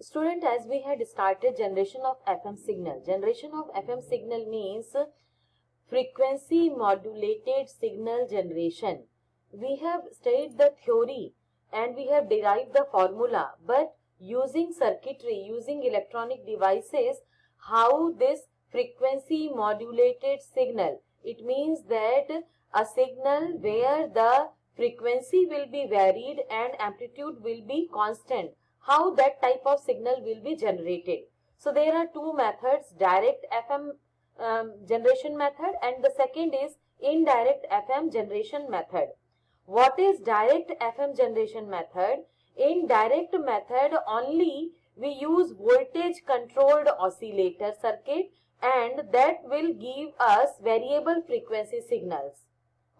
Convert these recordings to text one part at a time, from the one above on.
Student, as we had started generation of FM signal. Generation of FM signal means frequency modulated signal generation. We have studied the theory and we have derived the formula, but using circuitry, using electronic devices, how this frequency modulated signal, it means that a signal where the frequency will be varied and amplitude will be constant, how that type of signal will be generated. So there are two methods, direct FM generation method, and the second is indirect FM generation method. What is direct FM generation method? In direct method only we use voltage controlled oscillator circuit, and that will give us variable frequency signals.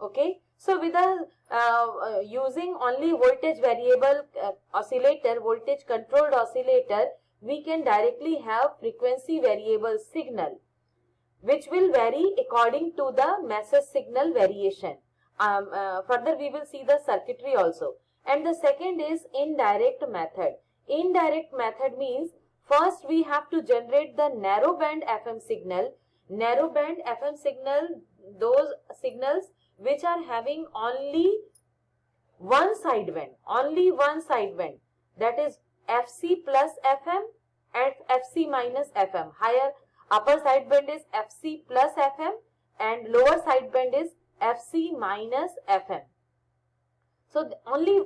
Okay, so with using only voltage variable oscillator, voltage controlled oscillator, we can directly have frequency variable signal, which will vary according to the message signal variation. Further we will see the circuitry also. And the second is indirect method. Indirect method means first we have to generate the narrow band FM signal. Narrow band FM signal, those signals which are having only one sideband, that is FC plus FM and FC minus FM. Higher upper sideband is FC plus FM and lower sideband is FC minus FM. So only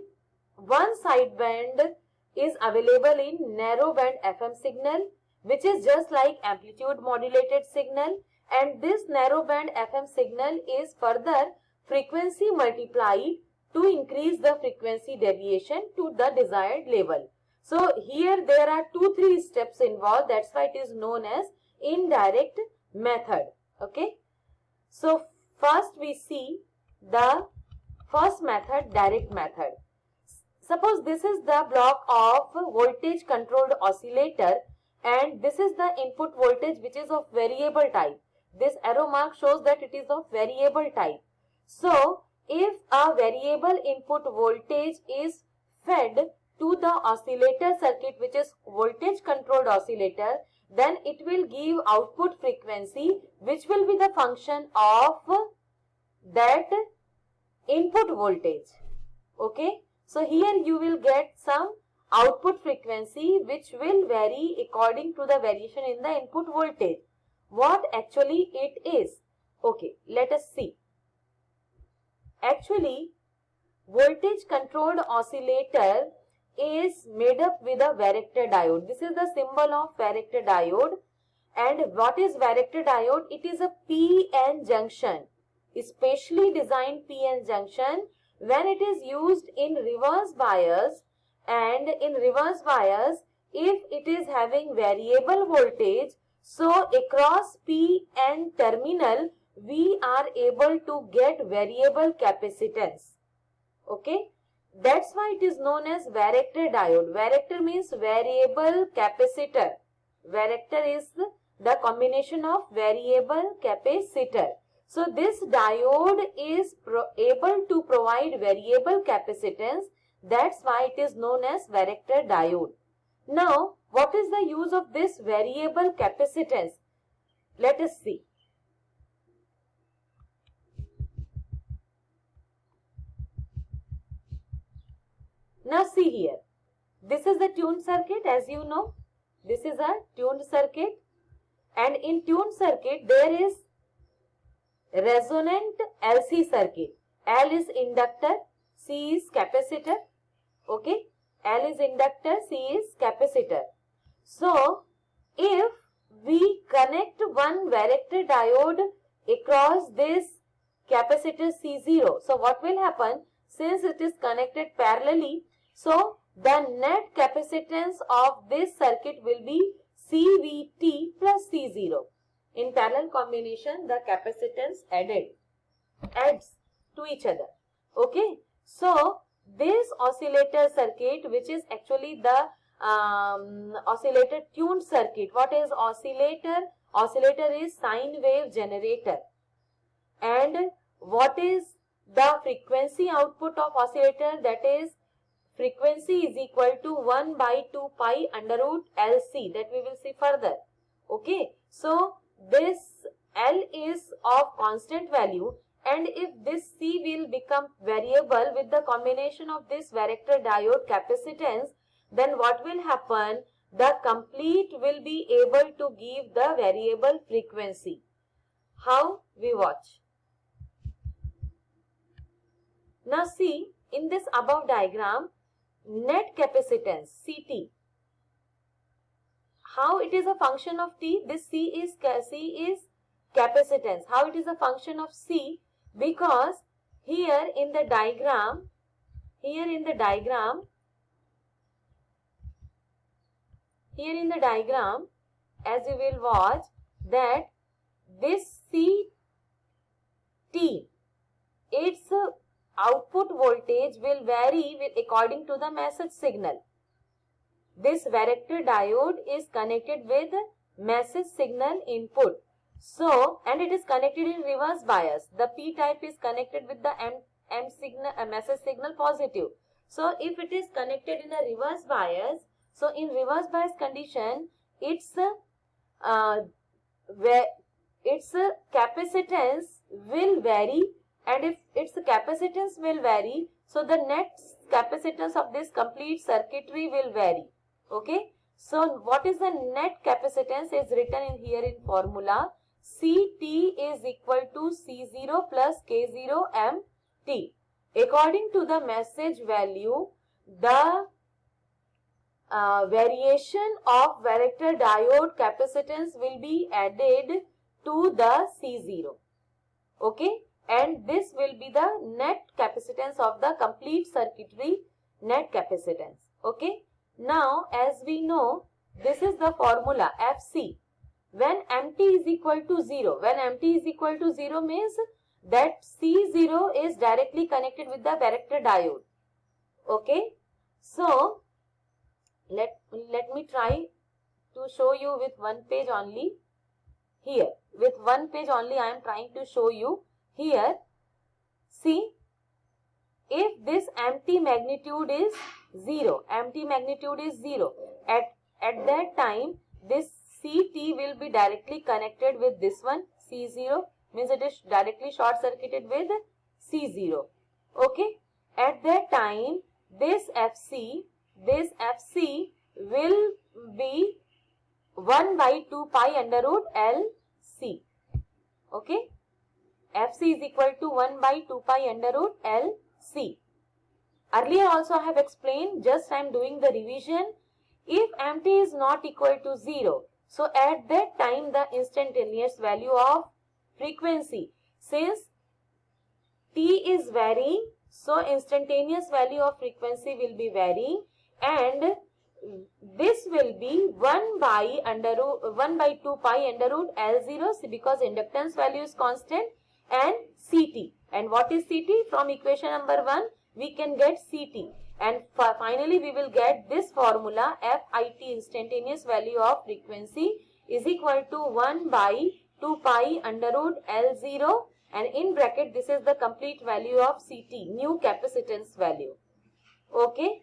one sideband is available in narrow band FM signal, which is just like amplitude modulated signal, and this narrow band FM signal is further frequency multiplied to increase the frequency deviation to the desired level. So here there are 2-3 steps involved, that's why it is known as indirect method. Okay, so first we see the first method, direct method. Suppose this is the block of voltage controlled oscillator and this is the input voltage which is of variable type. This arrow mark shows that it is of variable type. So if a variable input voltage is fed to the oscillator circuit, which is voltage controlled oscillator, then it will give output frequency which will be the function of that input voltage. Okay, so here you will get some output frequency which will vary according to the variation in the input voltage. What actually it is? Okay, let us see. Actually, voltage controlled oscillator is made up with a varactor diode. This is the symbol of varactor diode. And what is varactor diode? It is a PN junction, especially designed PN junction when it is used in reverse bias. And in reverse bias, if it is having variable voltage, so across PN terminal we are able to get variable capacitance. Okay, that's why it is known as varactor diode. Varactor means variable capacitor. Varactor is the combination of variable capacitor. So this diode is able to provide variable capacitance. That's why it is known as varactor diode. Now, what is the use of this variable capacitance? Let us see. Now see here, this is the tuned circuit, as you know. This is a tuned circuit, and in tuned circuit there is resonant LC circuit. L is inductor, C is capacitor. Okay, L is inductor, C is capacitor. So if we connect one varactor diode across this capacitor C0, so what will happen? Since it is connected parallelly, so the net capacitance of this circuit will be CVT plus C0. In parallel combination, the capacitance adds to each other. Okay, so this oscillator circuit, which is actually the oscillator tuned circuit. What is oscillator? Oscillator is sine wave generator. And what is the frequency output of oscillator? That is frequency is equal to 1 by 2 pi under root LC, that we will see further. Okay, so this L is of constant value, and if this C will become variable with the combination of this varactor diode capacitance, then what will happen? The complete will be able to give the variable frequency. How? We watch. Now see, in this above diagram, net capacitance CT, how it is a function of T? This C is capacitance. How it is a function of C? Because here in the diagram, as you will watch, that this CT, its output voltage will vary according to the message signal. This varactor diode is connected with message signal input. So, and it is connected in reverse bias. The P type is connected with the M signal, message signal positive. So, if it is connected in a reverse bias, so in reverse bias condition, its capacitance will vary, and if its capacitance will vary, so the net capacitance of this complete circuitry will vary. Okay, so what is the net capacitance is written in here in formula. CT is equal to C0 plus K0 MT. According to the message value, the variation of varactor diode capacitance will be added to the C0. Okay, and this will be the net capacitance of the complete circuitry, net capacitance. Okay. Now, as we know, this is the formula FC. When MT is equal to 0, when MT is equal to 0 means that C0 is directly connected with the varactor diode. Okay. So, let me try to show you with one page only. Here, with one page only I am trying to show you. Here, see, if this empty magnitude is 0, at that time this CT will be directly connected with this one C0, means it is directly short circuited with C0. Okay, at that time this FC will be 1 by 2 pi under root LC. Okay, FC is equal to 1 by 2 pi under root LC. Earlier also I have explained, just I am doing the revision. If MT is not equal to 0, so at that time the instantaneous value of frequency, since T is varying, so instantaneous value of frequency will be varying, and this will be 1 by 2 pi under root L0, because inductance value is constant, and CT. And what is CT? From equation number 1, we can get CT. And finally, we will get this formula, FIT, instantaneous value of frequency, is equal to 1 by 2 pi under root L0. And in bracket, this is the complete value of CT, new capacitance value. Okay.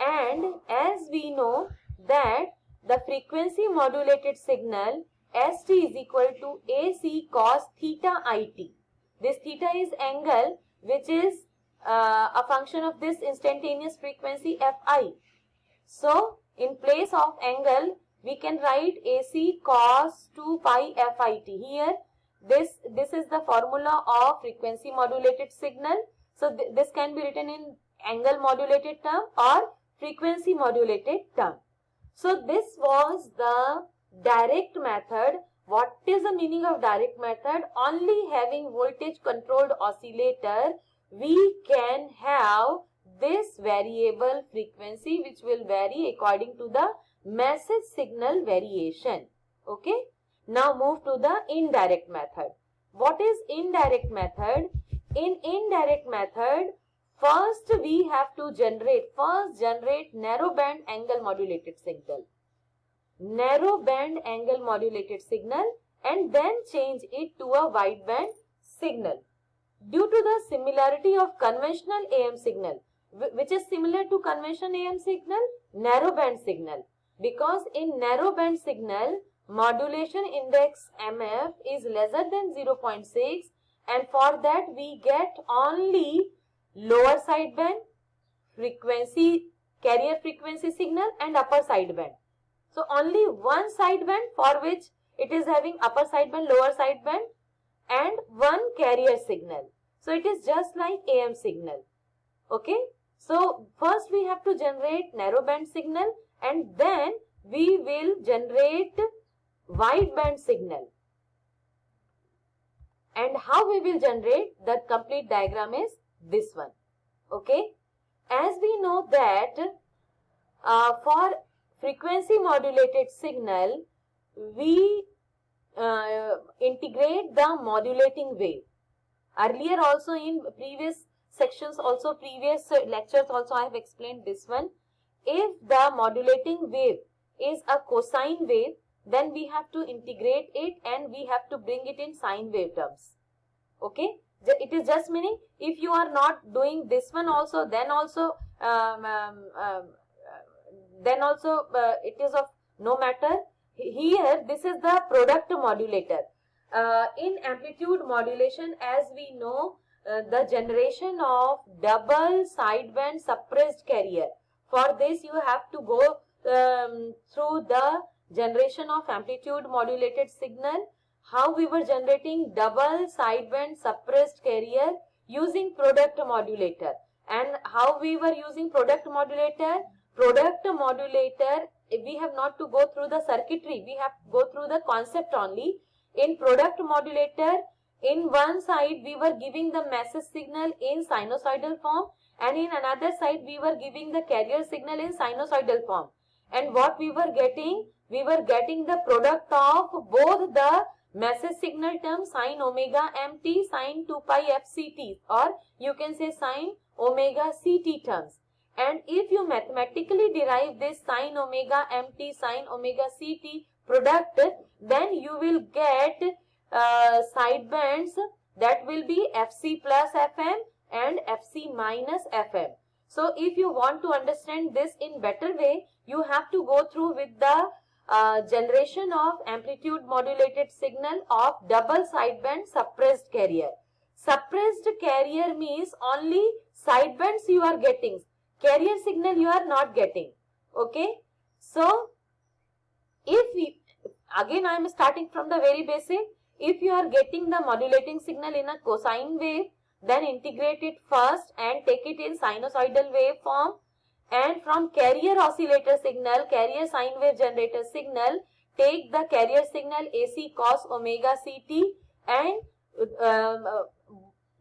And as we know that the frequency modulated signal ST is equal to AC cos theta IT. This theta is angle which is a function of this instantaneous frequency Fi. So, in place of angle, we can write AC cos 2 pi FIT. Here, this is the formula of frequency modulated signal. So, this can be written in angle modulated term or frequency modulated term. So, this was the direct method. What is the meaning of direct method? Only having voltage controlled oscillator, we can have this variable frequency which will vary according to the message signal variation. Okay. Now move to the indirect method. What is indirect method? In indirect method, first we have to generate narrow band angle modulated signal. Narrow band angle modulated signal, and then change it to a wide band signal. Due to the similarity of conventional AM signal, which is similar to conventional AM signal? Narrow band signal. Because in narrow band signal, modulation index MF is lesser than 0.6, and for that we get only lower sideband frequency, carrier frequency signal and upper sideband. So only one sideband for which it is having upper sideband, lower sideband, and one carrier signal. So it is just like AM signal. Okay. So first we have to generate narrow band signal, and then we will generate wide band signal. And how we will generate, the complete diagram is this one. Okay. As we know that for frequency modulated signal, we integrate the modulating wave. Earlier also in previous sections, also previous lectures also I have explained this one. If the modulating wave is a cosine wave, then we have to integrate it and we have to bring it in sine wave terms. Okay. It is just meaning if you are not doing this one also, then also it is of no matter. Here this is the product modulator. In amplitude modulation, as we know, the generation of double sideband suppressed carrier. For this you have to go through the generation of amplitude modulated signal. How we were generating double sideband suppressed carrier using product modulator. And how we were using product modulator? Product modulator, we have not to go through the circuitry, we have to go through the concept only. In product modulator, in one side we were giving the message signal in sinusoidal form, and in another side we were giving the carrier signal in sinusoidal form. And what we were getting? We were getting the product of both the message signal term sine omega mt, sine 2 pi fct, or you can say sine omega ct terms. And if you mathematically derive this sine omega mt, sine omega ct product, then you will get sidebands that will be fc plus fm and fc minus fm. So if you want to understand this in better way, you have to go through with the generation of amplitude modulated signal of double sideband suppressed carrier. Suppressed carrier means only sidebands you are getting, carrier signal you are not getting. Okay. So if we, again I am starting from the very basic. If you are getting the modulating signal in a cosine wave, then integrate it first and take it in sinusoidal wave form. And from carrier oscillator signal, carrier sine wave generator signal, take the carrier signal AC cos omega ct, and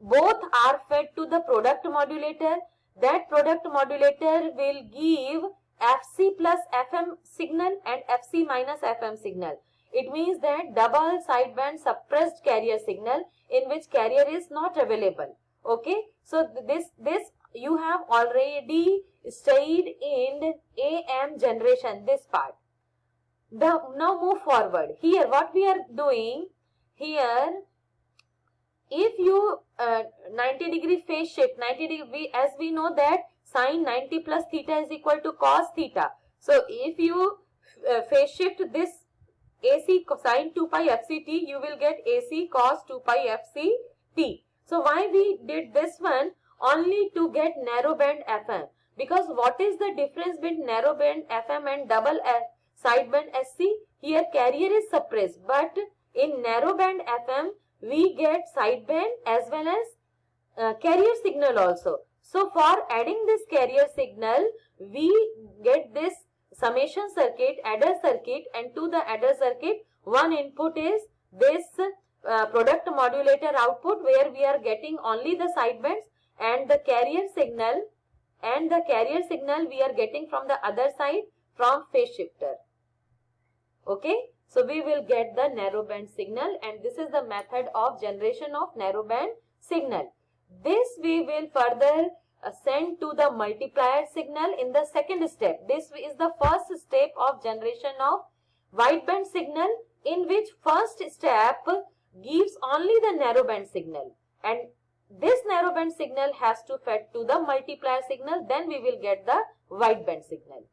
both are fed to the product modulator. That product modulator will give fc plus fm signal and fc minus fm signal. It means that double sideband suppressed carrier signal in which carrier is not available. Okay. So this you have already studied in AM generation, this part. Now move forward. Here what we are doing, here if you 90 degree phase shift, 90 degree, as we know that sine 90 plus theta is equal to cos theta. So if you phase shift this AC sine 2 pi fct, you will get AC cos 2 pi fct. So why we did this one? Only to get narrow band FM. Because what is the difference between narrow band FM and double sideband SC? Here carrier is suppressed, but in narrow band FM we get sideband as well as carrier signal also. So for adding this carrier signal, we get this summation circuit, adder circuit, and to the adder circuit one input is this product modulator output, where we are getting only the sidebands, and the carrier signal we are getting from the other side from phase shifter. Okay. So we will get the narrow band signal, and this is the method of generation of narrow band signal. This we will further send to the multiplier signal in the second step. This is the first step of generation of wideband signal, in which first step gives only the narrow band signal, and this narrow band signal has to fed to the multiplier signal, then we will get the wide band signal.